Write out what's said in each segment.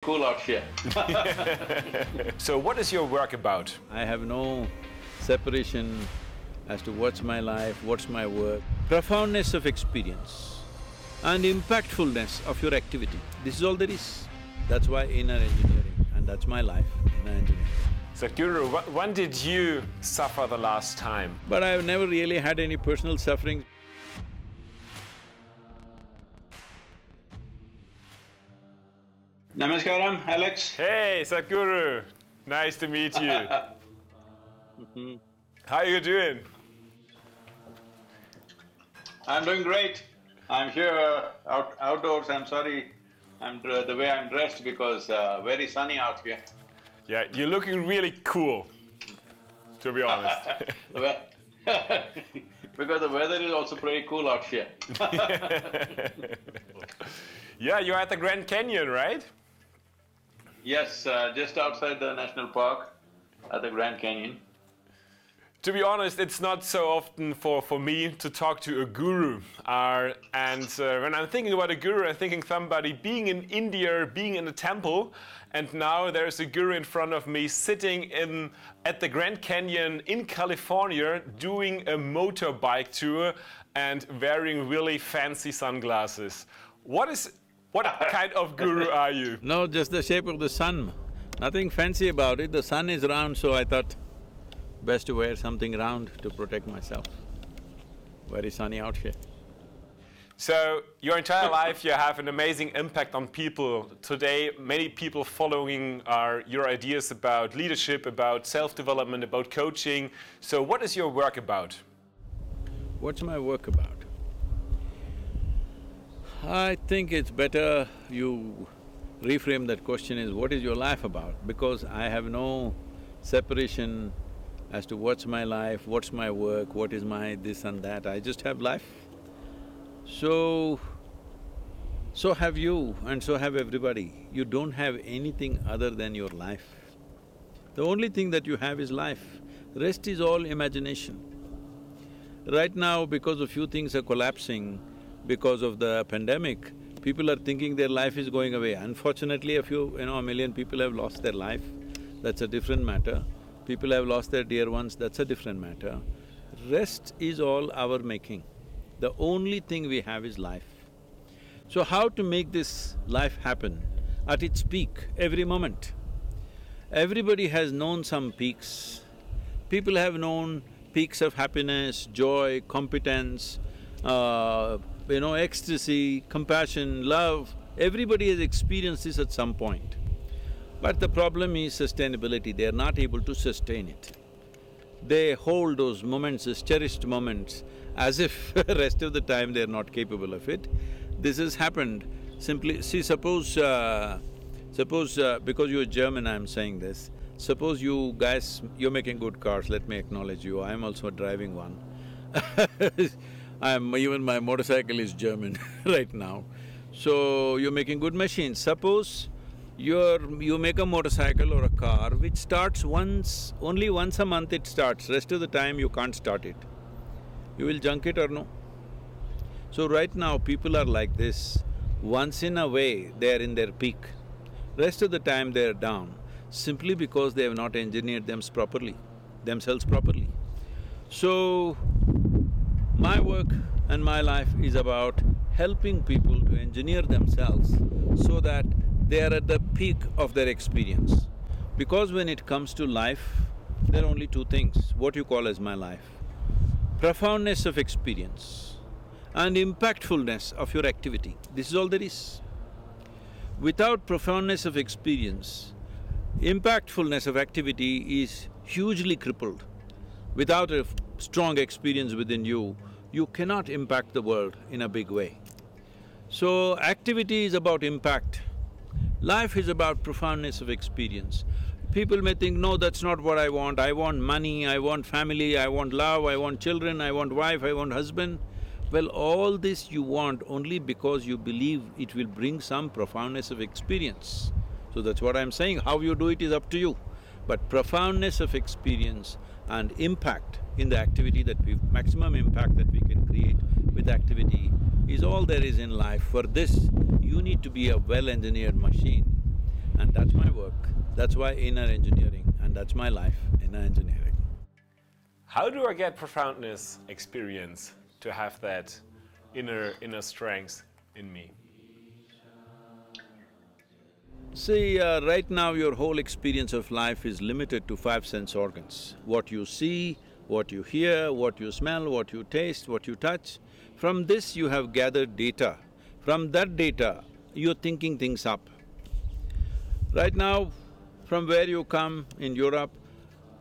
cool out here. So what is your work about? I have no separation as to what's my life, what's my work. Profoundness of experience and impactfulness of your activity, this is all there is. That's why inner engineering, and that's my life, inner engineering. Sadhguru, when did you suffer the last time? But I've never really had any personal suffering. Namaskaram, Alex. Hey, Sadhguru, nice to meet you. How are you doing? I'm doing great. I'm here outdoors. I'm sorry the way I'm dressed because very sunny out here. Yeah, you're looking really cool, to be honest. Because the weather is also pretty cool out here. Yeah, you're at the Grand Canyon, right? Yes, just outside the national park at the Grand Canyon. To be honest, it's not so often for me to talk to a guru. When I'm thinking about a guru, I'm thinking somebody being in India, being in a temple, and now there's a guru in front of me sitting at the Grand Canyon in California doing a motorbike tour and wearing really fancy sunglasses. What kind of guru are you? No, just the shape of the sun. Nothing fancy about it. The sun is round, so I thought best to wear something round to protect myself. Very sunny out here. So, your entire life you have an amazing impact on people. Today, many people following your ideas about leadership, about self-development, about coaching. So, what is your work about? What's my work about? I think it's better you reframe that question as what is your life about? Because I have no separation as to what's my life, what's my work, what is my this and that, I just have life. So have you and so have everybody. You don't have anything other than your life. The only thing that you have is life, rest is all imagination. Right now, because a few things are collapsing, because of the pandemic, people are thinking their life is going away. Unfortunately, a million people have lost their life, that's a different matter. People have lost their dear ones, that's a different matter. Rest is all our making. The only thing we have is life. So how to make this life happen at its peak, every moment? Everybody has known some peaks. People have known peaks of happiness, joy, competence, ecstasy, compassion, love. Everybody has experienced this at some point. But the problem is sustainability, they are not able to sustain it. They hold those moments as cherished moments as if rest of the time they are not capable of it. This has happened simply… See, suppose because you're German I'm saying this, suppose you guys… you're making good cars, let me acknowledge you, I'm also driving one. Even my motorcycle is German right now. So, you're making good machines. Suppose you make a motorcycle or a car which starts only once a month it starts, rest of the time you can't start it. You will junk it or no? So right now people are like this, once in a way they are in their peak, rest of the time they are down, simply because they have not engineered themselves properly. So, my work and my life is about helping people to engineer themselves so that they are at the peak of their experience. Because when it comes to life, there are only two things, what you call as my life. Profoundness of experience and impactfulness of your activity, this is all there is. Without profoundness of experience, impactfulness of activity is hugely crippled. Without a strong experience within you, you cannot impact the world in a big way. So, activity is about impact. Life is about profoundness of experience. People may think, no, that's not what I want money, I want family, I want love, I want children, I want wife, I want husband. Well, all this you want only because you believe it will bring some profoundness of experience. So that's what I'm saying, how you do it is up to you. But profoundness of experience and impact in the activity maximum impact that we can create with activity is all there is in life. For this, you need to be a well-engineered machine. And That's why inner engineering, and that's my life, inner engineering. How do I get profoundness experience to have that inner strength in me? See, right now your whole experience of life is limited to 5 sense organs. What you see, what you hear, what you smell, what you taste, what you touch. From this you have gathered data. From that data, you're thinking things up. Right now, from where you come in Europe,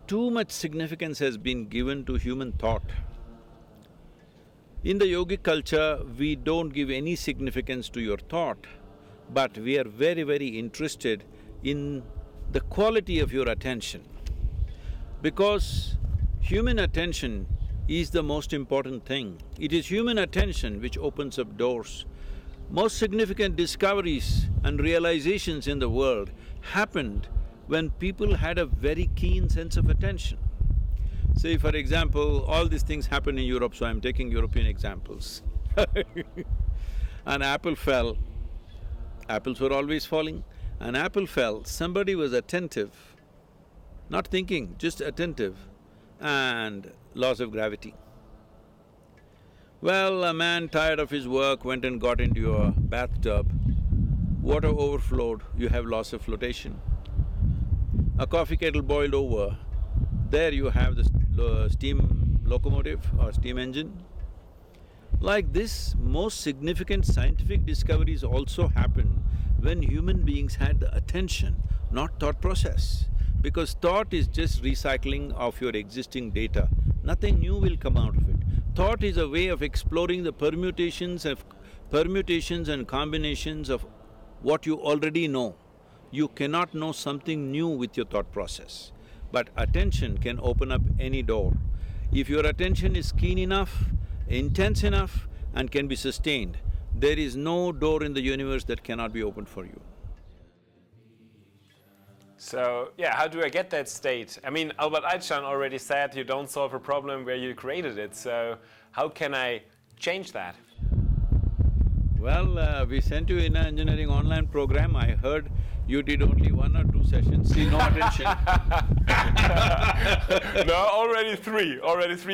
too much significance has been given to human thought. In the yogic culture, we don't give any significance to your thought, but we are very, very interested in the quality of your attention. Because human attention is the most important thing. It is human attention which opens up doors. Most significant discoveries and realizations in the world happened when people had a very keen sense of attention. Say, for example, all these things happen in Europe, so I'm taking European examples. An apple fell, apples were always falling, an apple fell, somebody was attentive, not thinking, just attentive, and loss of gravity. Well, a man tired of his work went and got into a bathtub, water overflowed, you have loss of flotation. A coffee kettle boiled over, there you have the steam locomotive or steam engine. Like this, most significant scientific discoveries also happen when human beings had the attention, not thought process. Because thought is just recycling of your existing data, nothing new will come out of it. Thought is a way of exploring the permutations and combinations of what you already know. You cannot know something new with your thought process, but attention can open up any door. If your attention is keen enough, intense enough and can be sustained, there is no door in the universe that cannot be opened for you. So, yeah, how do I get that state? I mean, Albert Einstein already said you don't solve a problem where you created it, so how can I change that? Well, we sent you inner engineering online program. I heard you did only 1 or 2 sessions, see no attention. No, already 3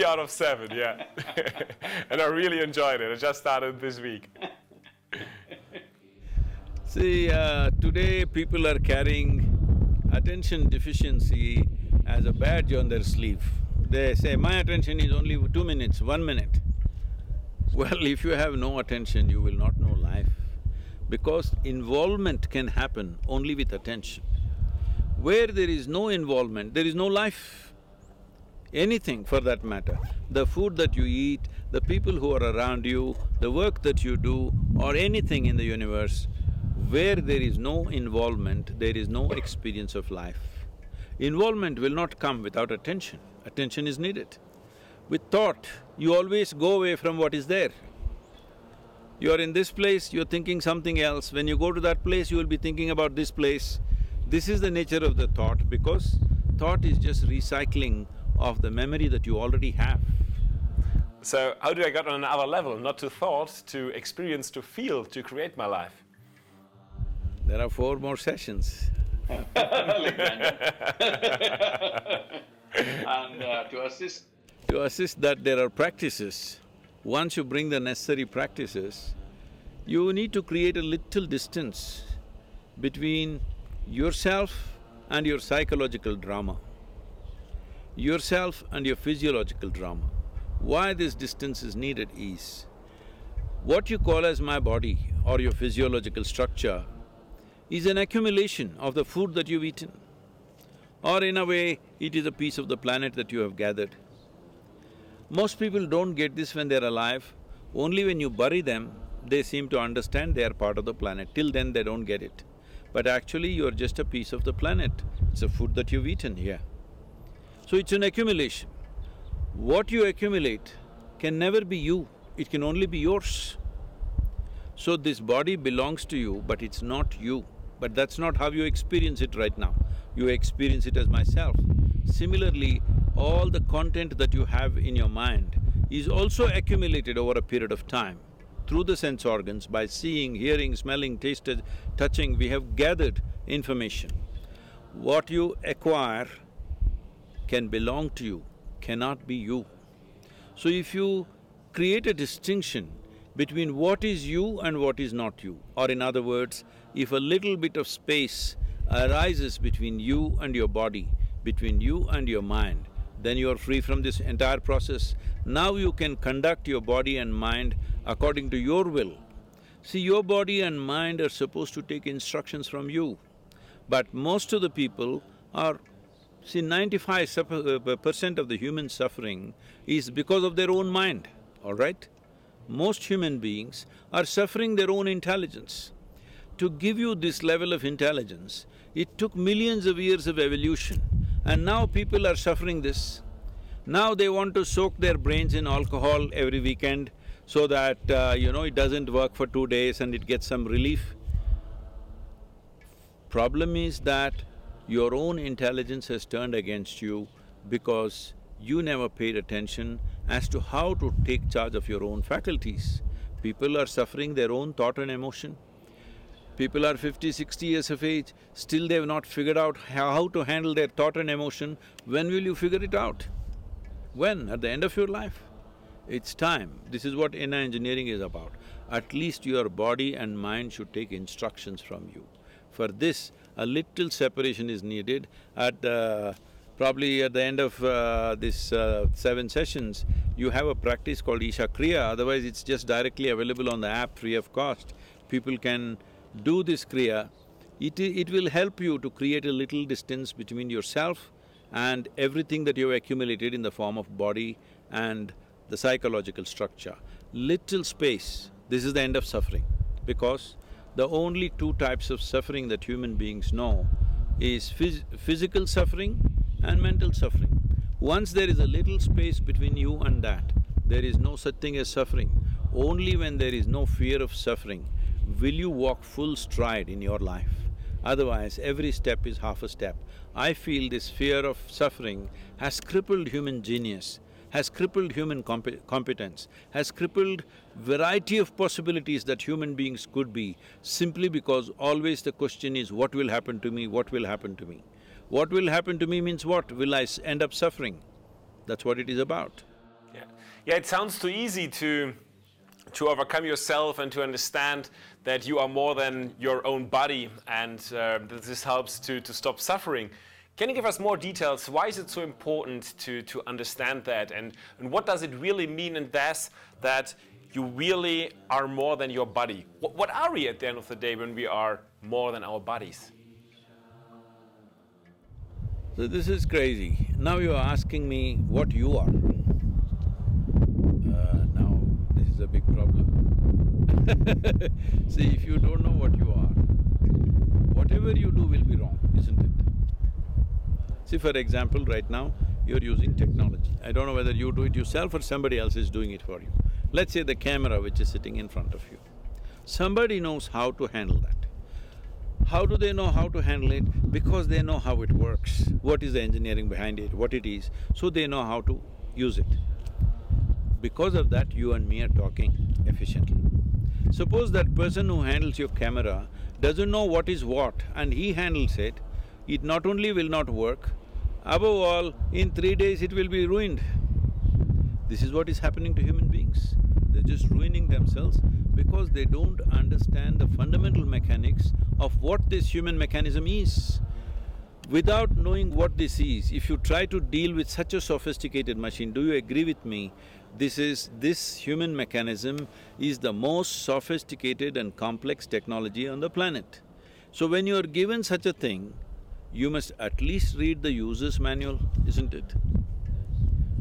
out of 7, yeah. And I really enjoyed it, I just started this week. See, today people are carrying attention deficiency as a badge on their sleeve. They say, my attention is only 2 minutes, 1 minute. Well, if you have no attention, you will not know life. Because involvement can happen only with attention. Where there is no involvement, there is no life. Anything for that matter. The food that you eat, the people who are around you, the work that you do, or anything in the universe, where there is no involvement, there is no experience of life. Involvement will not come without attention. Attention is needed. With thought, you always go away from what is there. You are in this place, you're thinking something else. When you go to that place, you will be thinking about this place. This is the nature of the thought, because thought is just recycling of the memory that you already have. So how do I get on another level, not to thought, to experience, to feel, to create my life? There are 4 more sessions. And to assist… To assist that, there are practices. Once you bring the necessary practices, you need to create a little distance between yourself and your psychological drama, yourself and your physiological drama. Why this distance is needed is, what you call as my body or your physiological structure is an accumulation of the food that you've eaten. Or in a way, it is a piece of the planet that you have gathered. Most people don't get this when they're alive. Only when you bury them, they seem to understand they are part of the planet. Till then, they don't get it. But actually, you're just a piece of the planet. It's a food that you've eaten here. So it's an accumulation. What you accumulate can never be you, it can only be yours. So this body belongs to you, but it's not you. But that's not how you experience it right now. You experience it as myself. Similarly, all the content that you have in your mind is also accumulated over a period of time. Through the sense organs, by seeing, hearing, smelling, tasting, touching, we have gathered information. What you acquire can belong to you, cannot be you. So if you create a distinction between what is you and what is not you, or in other words, if a little bit of space arises between you and your body, between you and your mind, then you are free from this entire process. Now you can conduct your body and mind according to your will. See, your body and mind are supposed to take instructions from you, but most of the people are… See, 95% of the human suffering is because of their own mind, all right? Most human beings are suffering their own intelligence. To give you this level of intelligence, it took millions of years of evolution, and now people are suffering this. Now they want to soak their brains in alcohol every weekend so that, it doesn't work for 2 days and it gets some relief. Problem is that your own intelligence has turned against you because you never paid attention as to how to take charge of your own faculties. People are suffering their own thought and emotion. People are 50, 60 years of age, still they've not figured out how to handle their thought and emotion. When will you figure it out? When? At the end of your life? It's time. This is what inner engineering is about. At least your body and mind should take instructions from you. For this, a little separation is needed. Probably at the end of this 7 sessions, you have a practice called Isha Kriya, otherwise it's just directly available on the app free of cost. People can do this Kriya. It will help you to create a little distance between yourself and everything that you've accumulated in the form of body and the psychological structure. Little space, this is the end of suffering, because the only 2 types of suffering that human beings know is physical suffering and mental suffering. Once there is a little space between you and that, there is no such thing as suffering. Only when there is no fear of suffering will you walk full stride in your life. Otherwise, every step is half a step. I feel this fear of suffering has crippled human genius, has crippled human competence, has crippled variety of possibilities that human beings could be, simply because always the question is, what will happen to me, what will happen to me? What will happen to me means what? Will I end up suffering? That's what it is about. Yeah, it sounds too easy to overcome yourself and to understand that you are more than your own body, and that this helps to stop suffering. Can you give us more details? Why is it so important to understand that, and what does it really mean in this, that you really are more than your body? What are we at the end of the day when we are more than our bodies? So this is crazy. Now you are asking me what you are. Now this is a big problem. See, if you don't know what you are, whatever you do will be wrong, isn't it? See, for example, right now, you're using technology. I don't know whether you do it yourself or somebody else is doing it for you. Let's say the camera which is sitting in front of you. Somebody knows how to handle that. How do they know how to handle it? Because they know how it works, what is the engineering behind it, what it is, so they know how to use it. Because of that, you and me are talking efficiently. Suppose that person who handles your camera doesn't know what is what and he handles it, it not only will not work, above all, in 3 days it will be ruined. This is what is happening to human beings. They're just ruining themselves because they don't understand the fundamental mechanics of what this human mechanism is. Without knowing what this is, if you try to deal with such a sophisticated machine, do you agree with me? This human mechanism is the most sophisticated and complex technology on the planet. So when you are given such a thing, you must at least read the user's manual, isn't it?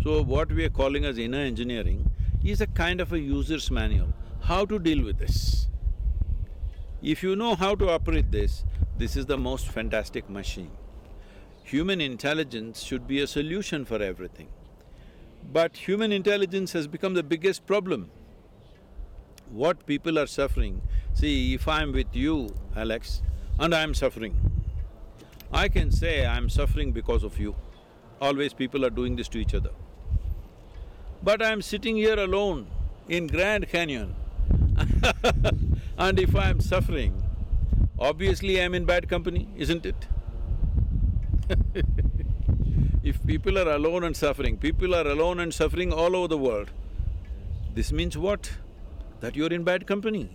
So what we are calling as inner engineering is a kind of a user's manual, how to deal with this. If you know how to operate this is the most fantastic machine. Human intelligence should be a solution for everything. But human intelligence has become the biggest problem. What people are suffering… See, if I'm with you, Alex, and I'm suffering, I can say I'm suffering because of you. Always people are doing this to each other. But I'm sitting here alone in Grand Canyon and if I'm suffering, obviously I'm in bad company, isn't it? If people are alone and suffering all over the world, this means what? That you're in bad company.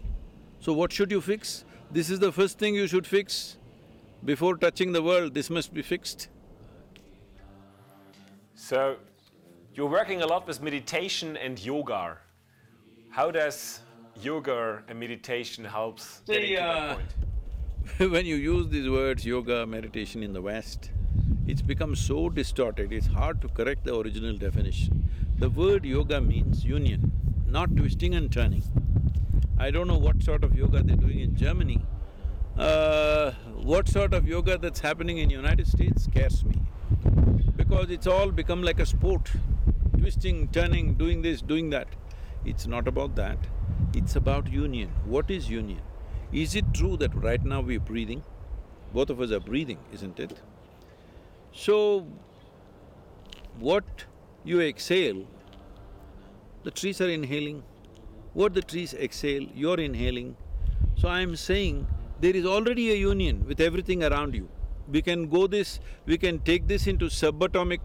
So what should you fix? This is the first thing you should fix. Before touching the world, this must be fixed. So, you're working a lot with meditation and yoga. How does yoga and meditation helps getting to that point? When you use these words, yoga, meditation in the West, it's become so distorted, it's hard to correct the original definition. The word yoga means union, not twisting and turning. I don't know what sort of yoga they're doing in Germany. What sort of yoga that's happening in United States scares me, because it's all become like a sport, twisting, turning, doing this, doing that. It's not about that, it's about union. What is union? Is it true that right now we're breathing? Both of us are breathing, isn't it? So, what you exhale, the trees are inhaling. What the trees exhale, you're inhaling. So I'm saying there is already a union with everything around you. We can take this into subatomic,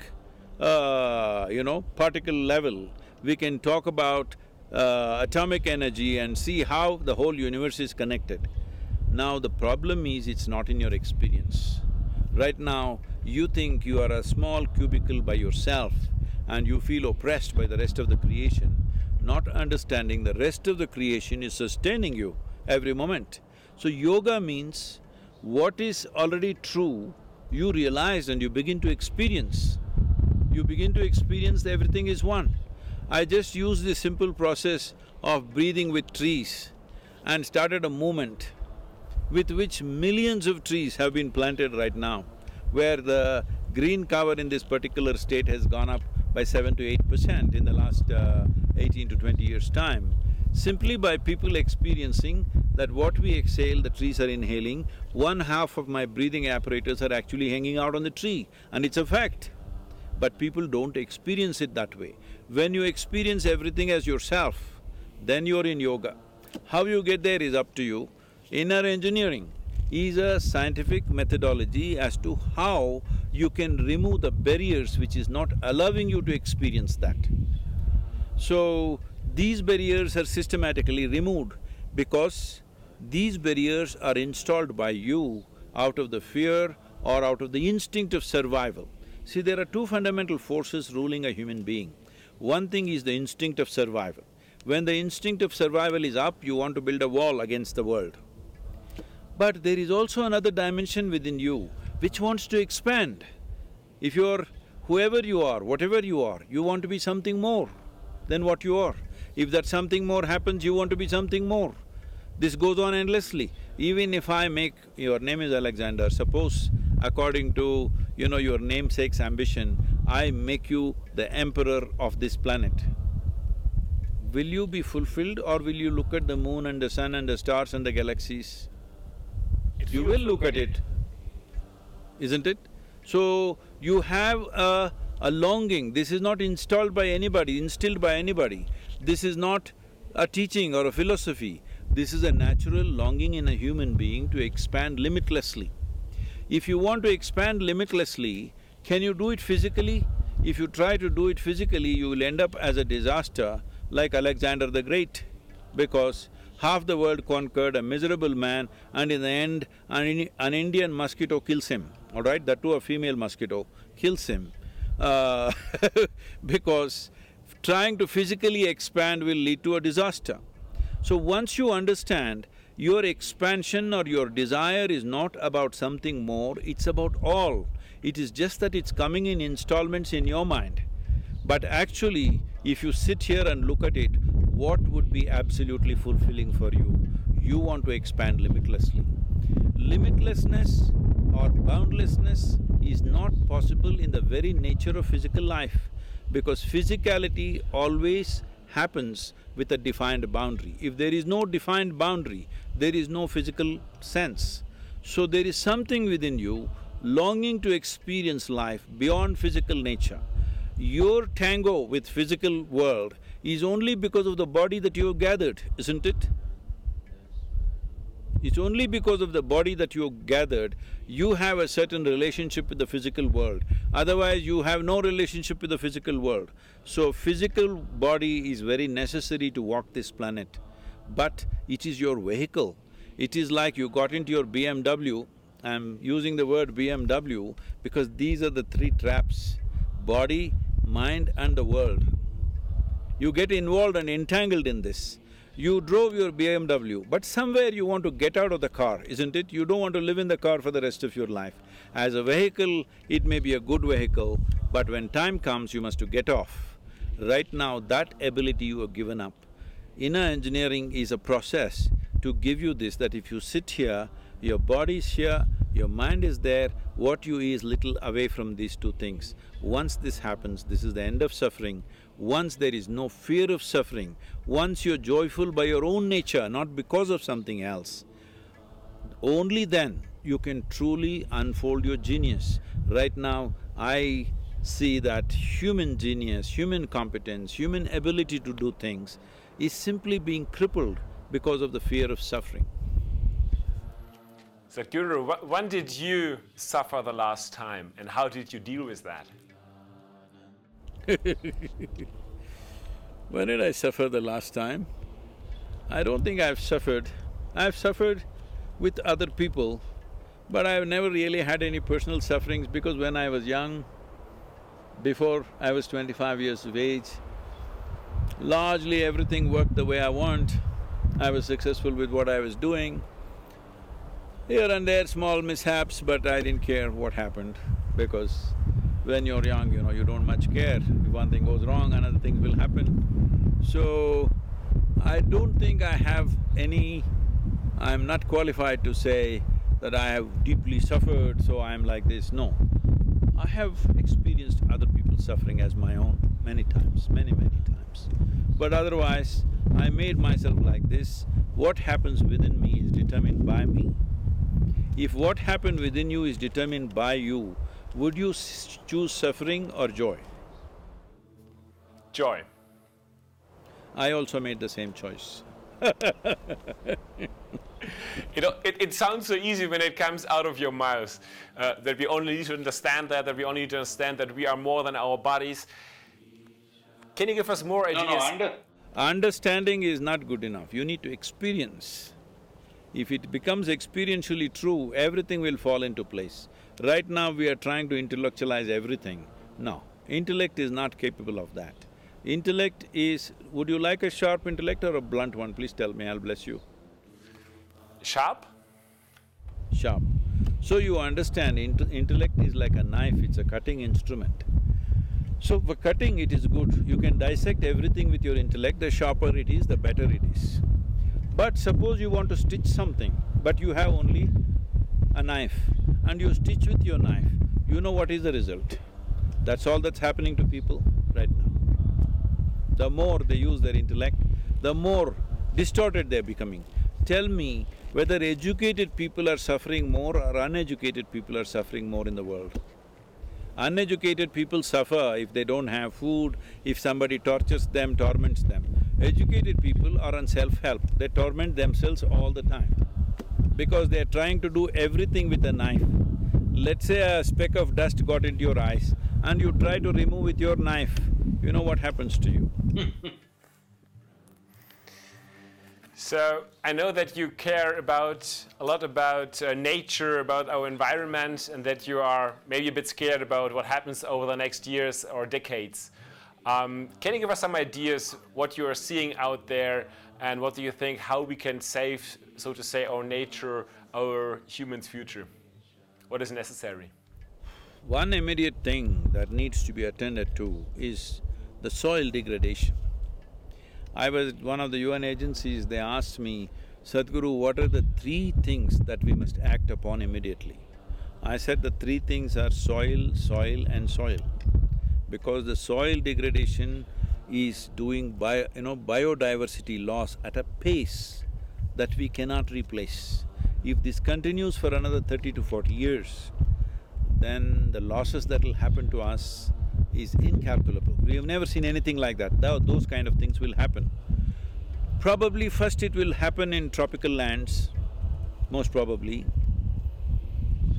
particle level. We can talk about atomic energy and see how the whole universe is connected. Now the problem is it's not in your experience. Right now, you think you are a small cubicle by yourself and you feel oppressed by the rest of the creation, not understanding the rest of the creation is sustaining you every moment. So yoga means what is already true, you realize and you begin to experience. You begin to experience that everything is one. I just used this simple process of breathing with trees and started a movement with which millions of trees have been planted right now, where the green cover in this particular state has gone up by 7 to 8% in the last 18 to 20 years' time, simply by people experiencing that what we exhale, the trees are inhaling. 1/2 of my breathing apparatus are actually hanging out on the tree, and it's a fact. But people don't experience it that way. When you experience everything as yourself, then you're in yoga. How you get there is up to you. Inner engineering is a scientific methodology as to how you can remove the barriers which is not allowing you to experience that. So, these barriers are systematically removed because these barriers are installed by you out of the fear or out of the instinct of survival. See, there are two fundamental forces ruling a human being. One thing is the instinct of survival. When the instinct of survival is up, you want to build a wall against the world. But there is also another dimension within you which wants to expand. If you're whoever you are, whatever you are, you want to be something more than what you are. If that something more happens, you want to be something more. This goes on endlessly. Even if I make… your name is Alexander, suppose according to, your namesake's ambition, I make you the emperor of this planet. Will you be fulfilled or will you look at the moon and the sun and the stars and the galaxies? You will look at it, isn't it? So, you have a longing. This is not installed by anybody, instilled by anybody. This is not a teaching or a philosophy. This is a natural longing in a human being to expand limitlessly. If you want to expand limitlessly, can you do it physically? If you try to do it physically, you will end up as a disaster like Alexander the Great, because half the world conquered, a miserable man, and in the end, an Indian mosquito kills him, all right? That too a female mosquito kills him because trying to physically expand will lead to a disaster. So once you understand your expansion or your desire is not about something more, it's about all. It is just that it's coming in installments in your mind. But actually, if you sit here and look at it, what would be absolutely fulfilling for you? You want to expand limitlessly. Limitlessness or boundlessness is not possible in the very nature of physical life, because physicality always happens with a defined boundary. If there is no defined boundary, there is no physical sense. So there is something within you longing to experience life beyond physical nature. Your tango with physical world is only because of the body that you have gathered, isn't it? It's only because of the body that you gathered, you have a certain relationship with the physical world. Otherwise, you have no relationship with the physical world. So, physical body is very necessary to walk this planet, but it is your vehicle. It is like you got into your BMW. I'm using the word BMW because these are the three traps: body, mind and the world. You get involved and entangled in this. You drove your BMW, but somewhere you want to get out of the car, isn't it? You don't want to live in the car for the rest of your life. As a vehicle, it may be a good vehicle, but when time comes, you must to get off. Right now, that ability you have given up. Inner engineering is a process to give you this, that if you sit here, your body is here, your mind is there, what you is little away from these two things. Once this happens, this is the end of suffering. Once there is no fear of suffering, once you're joyful by your own nature, not because of something else, only then you can truly unfold your genius. Right now, I see that human genius, human competence, human ability to do things is simply being crippled because of the fear of suffering. Sadhguru, when did you suffer the last time and how did you deal with that? When did I suffer the last time? I don't think I've suffered. I've suffered with other people, but I've never really had any personal sufferings because when I was young, before I was 25 years of age, largely everything worked the way I want. I was successful with what I was doing. Here and there small mishaps, but I didn't care what happened because when you're young, you don't much care. If one thing goes wrong, another thing will happen. So, I don't think I have any… I'm not qualified to say that I have deeply suffered, so I'm like this, no. I have experienced other people's suffering as my own many times, many times. But otherwise, I made myself like this. What happens within me is determined by me. If what happened within you is determined by you, would you choose suffering or joy? Joy. I also made the same choice. It sounds so easy when it comes out of your mouth, that we only need to understand that we only need to understand that we are more than our bodies. Can you give us more ideas? No, Understanding is not good enough, you need to experience. If it becomes experientially true, everything will fall into place. Right now we are trying to intellectualize everything. No, intellect is not capable of that. Intellect is… would you like a sharp intellect or a blunt one? Please tell me, I'll bless you. Sharp? Sharp. So you understand, intellect is like a knife, it's a cutting instrument. So for cutting it is good, you can dissect everything with your intellect, the sharper it is, the better it is. But suppose you want to stitch something, but you have only a knife and you stitch with your knife, you know what is the result? That's all that's happening to people right now. The more they use their intellect, the more distorted they're becoming. Tell me whether educated people are suffering more or uneducated people are suffering more in the world. Uneducated people suffer if they don't have food, if somebody tortures them, torments them. Educated people are on self-help, they torment themselves all the time because they're trying to do everything with a knife. Let's say a speck of dust got into your eyes and you try to remove with your knife, you know what happens to you. So, I know that you care a lot about nature, about our environment, and that you are maybe a bit scared about what happens over the next years or decades. Can you give us some ideas what you are seeing out there, and what do you think, how we can save, so to say, our nature, our human's future? What is necessary? One immediate thing that needs to be attended to is the soil degradation. I was at one of the UN agencies, they asked me, Sadhguru, what are the three things that we must act upon immediately? I said the three things are soil, soil and soil. Because the soil degradation is doing biodiversity loss at a pace that we cannot replace. If this continues for another 30 to 40 years, then the losses that will happen to us is incalculable. We have never seen anything like that. Those kind of things will happen. Probably first it will happen in tropical lands, most probably.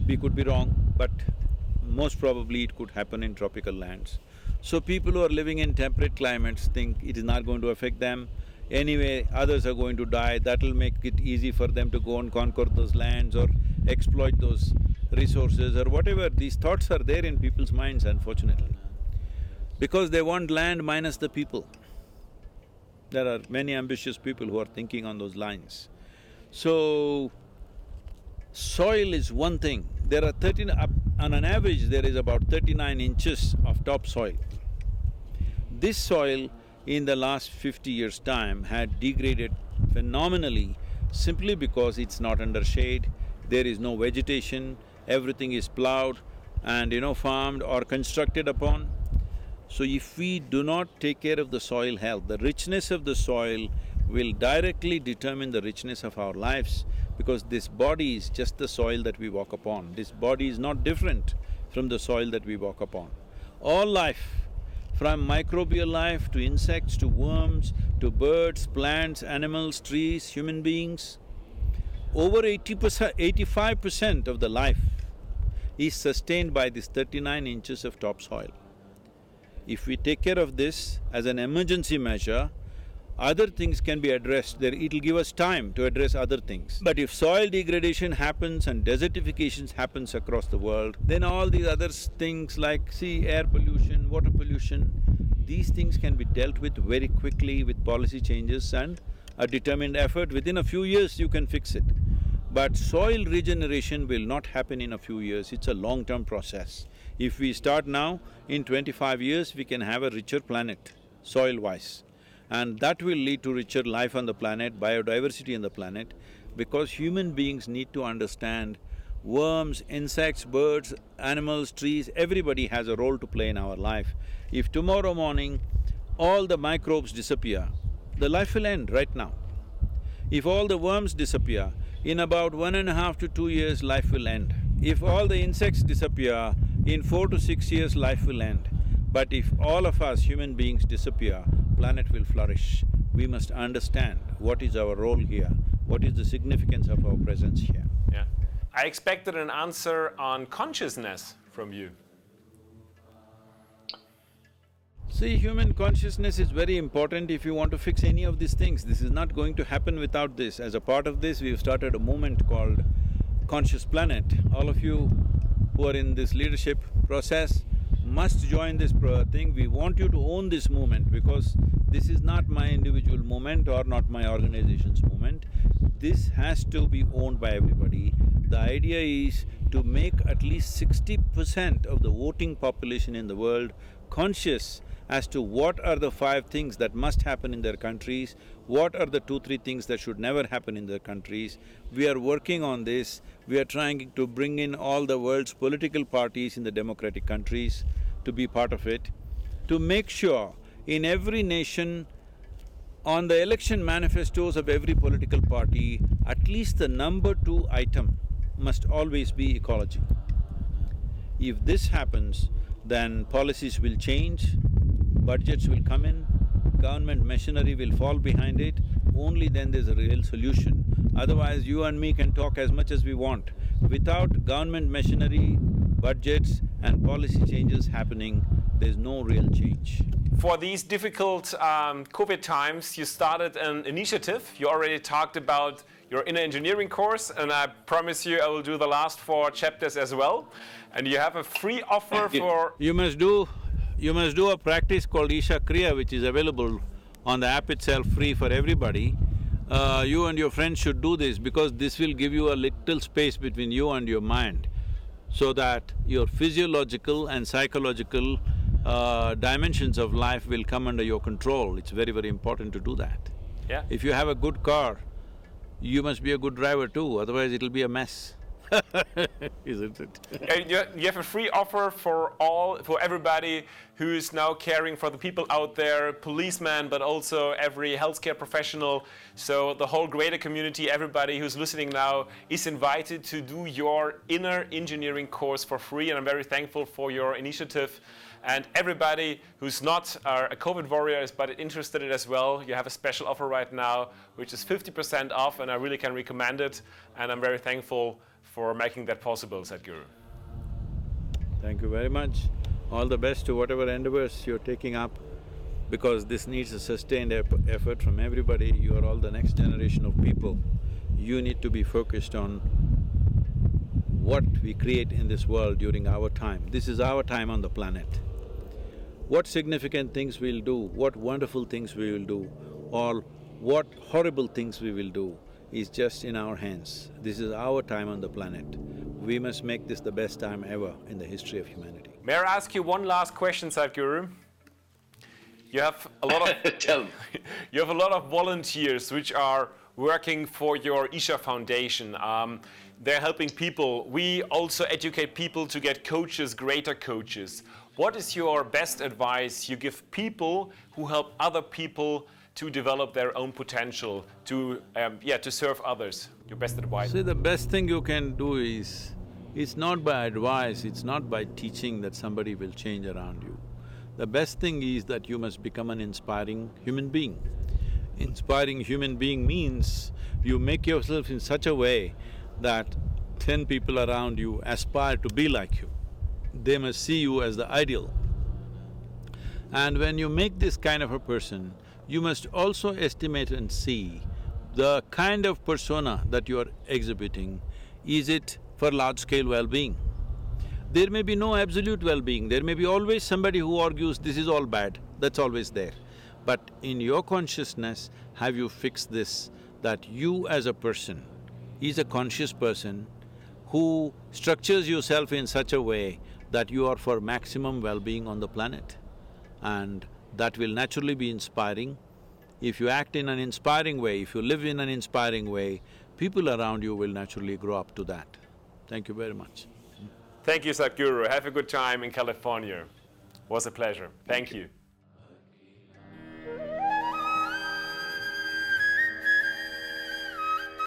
We could be wrong, but most probably it could happen in tropical lands. So people who are living in temperate climates think it is not going to affect them. Anyway, others are going to die, that'll make it easy for them to go and conquer those lands or exploit those resources or whatever. These thoughts are there in people's minds, unfortunately, because they want land minus the people. There are many ambitious people who are thinking on those lines. So, soil is one thing. There are on an average, there is about 39 inches of topsoil. This soil in the last 50 years' time had degraded phenomenally simply because it's not under shade, there is no vegetation, everything is plowed and farmed or constructed upon. So if we do not take care of the soil health, the richness of the soil will directly determine the richness of our lives, because this body is just the soil that we walk upon. This body is not different from the soil that we walk upon. All life, from microbial life to insects to worms to birds, plants, animals, trees, human beings, over 85% of the life is sustained by this 39 inches of topsoil. If we take care of this as an emergency measure, other things can be addressed, it'll give us time to address other things. But if soil degradation happens and desertification happens across the world, then all these other things like, air pollution, water pollution, these things can be dealt with very quickly with policy changes and a determined effort. Within a few years you can fix it. But soil regeneration will not happen in a few years, it's a long-term process. If we start now, in 25 years we can have a richer planet, soil-wise. And that will lead to richer life on the planet, biodiversity on the planet, because human beings need to understand worms, insects, birds, animals, trees, everybody has a role to play in our life. If tomorrow morning all the microbes disappear, the life will end right now. If all the worms disappear, in about 1.5 to 2 years life will end. If all the insects disappear, in 4 to 6 years life will end. But if all of us human beings disappear, planet will flourish. We must understand what is our role here, what is the significance of our presence here. Yeah. I expected an answer on consciousness from you. See, human consciousness is very important if you want to fix any of these things. This is not going to happen without this. As a part of this, we've started a movement called Conscious Planet. All of you who are in this leadership process must join this thing. We want you to own this movement, because this is not my individual movement or not my organization's movement. This has to be owned by everybody. The idea is to make at least 60% of the voting population in the world conscious as to what are the 5 things that must happen in their countries, what are the 2-3 things that should never happen in their countries. We are working on this. We are trying to bring in all the world's political parties in the democratic countries to be part of it, to make sure in every nation, on the election manifestos of every political party, at least the number 2 item must always be ecology. If this happens, then policies will change, budgets will come in, government machinery will fall behind it, only then there's a real solution. Otherwise, you and me can talk as much as we want. Without government machinery, budgets and policy changes happening, there's no real change. For these difficult COVID times, you started an initiative. You already talked about your inner engineering course, and I promise you I will do the last 4 chapters as well. And you have a free offer for… You must do a practice called Isha Kriya, which is available on the app itself, free for everybody. You and your friends should do this, because this will give you a little space between you and your mind, so that your physiological and psychological dimensions of life will come under your control. It's very, very important to do that. Yeah. If you have a good car, you must be a good driver too, otherwise it'll be a mess. isn't it? And you have a free offer for everybody who is now caring for the people out there, policemen, but also every healthcare professional. So the whole greater community, everybody who's listening now, is invited to do your inner engineering course for free, and I'm very thankful for your initiative. And everybody who's not a COVID warrior but interested in it as well, you have a special offer right now, which is 50% off, and I really can recommend it. And I'm very thankful for making that possible, Sadhguru. Thank you very much. All the best to whatever endeavors you're taking up, because this needs a sustained effort from everybody. You are all the next generation of people. You need to be focused on what we create in this world during our time. This is our time on the planet. What significant things we'll do, what wonderful things we will do, or what horrible things we will do is just in our hands. This is our time on the planet. We must make this the best time ever in the history of humanity. May I ask you one last question, Sadhguru? You have a lot of… Tell me. You have a lot of volunteers which are working for your Isha Foundation. They're helping people. We also educate people to get coaches, greater coaches. What is your best advice you give people who help other people to develop their own potential, to serve others? Your best advice? See, the best thing you can do is, it's not by advice, it's not by teaching that somebody will change around you. The best thing is that you must become an inspiring human being. Inspiring human being means you make yourself in such a way that 10 people around you aspire to be like you. They must see you as the ideal. And when you make this kind of a person, you must also estimate and see the kind of persona that you are exhibiting. Is it for large-scale well-being? There may be no absolute well-being, there may be always somebody who argues this is all bad, that's always there. But in your consciousness, have you fixed this, that you as a person is a conscious person who structures yourself in such a way that you are for maximum well-being on the planet, and that will naturally be inspiring. If you act in an inspiring way, if you live in an inspiring way, people around you will naturally grow up to that. Thank you very much. Thank you, Sadhguru. Have a good time in California. It was a pleasure. Thank you.